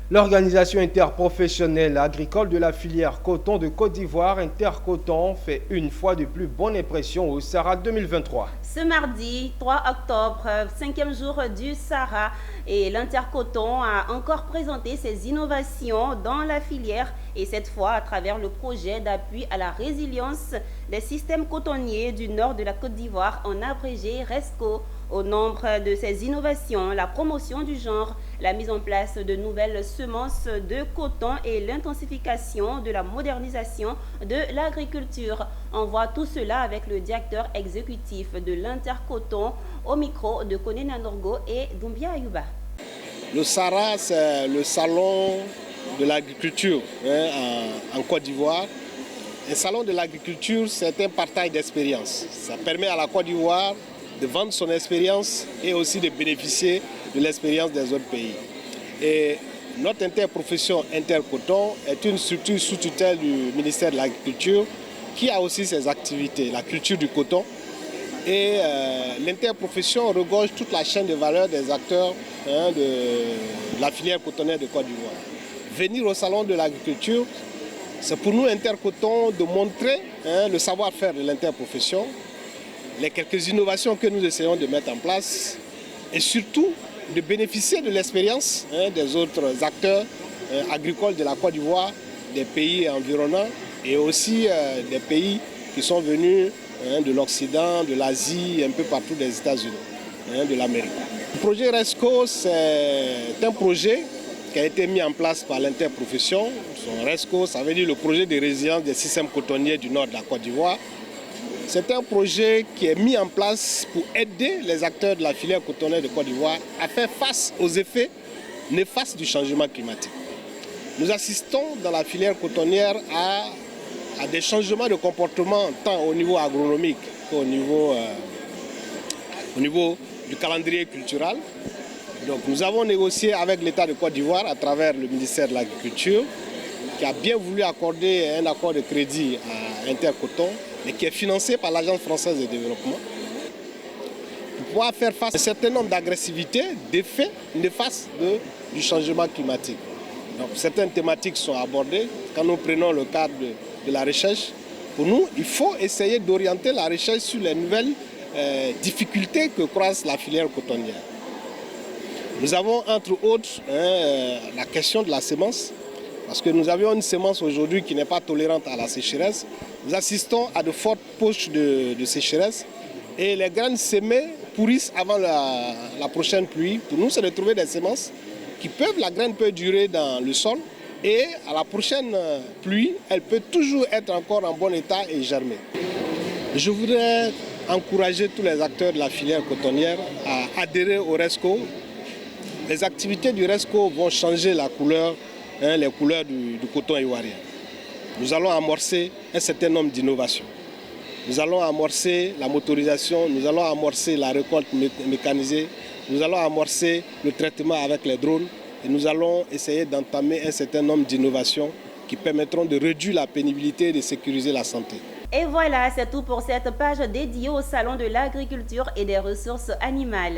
L'organisation interprofessionnelle agricole de la filière coton de Côte d'Ivoire, Intercoton, fait une fois de plus bonne impression au Sahara 2023. Ce mardi 3 octobre, cinquième jour du Sahara, et l'Intercoton a encore présenté ses innovations dans la filière et cette fois à travers le projet d'appui à la résilience des systèmes cotonniers du nord de la Côte d'Ivoire, en abrégé RESCO. Au nombre de ces innovations, la promotion du genre, la mise en place de nouvelles semences de coton et l'intensification de la modernisation de l'agriculture. On voit tout cela avec le directeur exécutif de l'Intercoton au micro de Koné Nanorgo et Doumbia Ayouba. Le Sahara, c'est le salon de l'agriculture en Côte d'Ivoire. Le salon de l'agriculture, c'est un partage d'expérience. Ça permet à la Côte d'Ivoire de vendre son expérience et aussi de bénéficier de l'expérience des autres pays. Et notre interprofession Intercoton est une structure sous tutelle du ministère de l'Agriculture qui a aussi ses activités, la culture du coton. Et l'interprofession regorge toute la chaîne de valeur des acteurs de la filière cotonnière de Côte d'Ivoire. Venir au salon de l'agriculture, c'est pour nous Intercoton de montrer le savoir-faire de l'interprofession, les quelques innovations que nous essayons de mettre en place et surtout de bénéficier de l'expérience des autres acteurs agricoles de la Côte d'Ivoire, des pays environnants et aussi des pays qui sont venus de l'Occident, de l'Asie, un peu partout des États-Unis, de l'Amérique. Le projet RESCO, c'est un projet qui a été mis en place par l'interprofession. Son RESCO, ça veut dire le projet de résilience des systèmes cotonniers du nord de la Côte d'Ivoire. C'est un projet qui est mis en place pour aider les acteurs de la filière cotonnière de Côte d'Ivoire à faire face aux effets néfastes du changement climatique. Nous assistons dans la filière cotonnière à des changements de comportement tant au niveau agronomique qu'au niveau, du calendrier culturel. Donc nous avons négocié avec l'État de Côte d'Ivoire à travers le ministère de l'Agriculture qui a bien voulu accorder un accord de crédit à Intercoton et qui est financé par l'Agence française de développement pour pouvoir faire face à un certain nombre d'agressivités, d'effets néfastes du changement climatique. Donc, certaines thématiques sont abordées. Quand nous prenons le cadre de la recherche, pour nous, il faut essayer d'orienter la recherche sur les nouvelles difficultés que croise la filière cotonnière. Nous avons entre autres la question de la semence, parce que nous avions une semence aujourd'hui qui n'est pas tolérante à la sécheresse. Nous assistons à de fortes poches de sécheresse et les graines semées pourrissent avant la prochaine pluie. Pour nous, c'est de trouver des semences la graine peut durer dans le sol et à la prochaine pluie, elle peut toujours être encore en bon état et germer. Je voudrais encourager tous les acteurs de la filière cotonnière à adhérer au RESCO. Les activités du RESCO vont changer la couleur, les couleurs du coton ivoirien. Nous allons amorcer un certain nombre d'innovations. Nous allons amorcer la motorisation, nous allons amorcer la récolte mécanisée, nous allons amorcer le traitement avec les drones et nous allons essayer d'entamer un certain nombre d'innovations qui permettront de réduire la pénibilité et de sécuriser la santé. Et voilà, c'est tout pour cette page dédiée au Salon de l'agriculture et des ressources animales.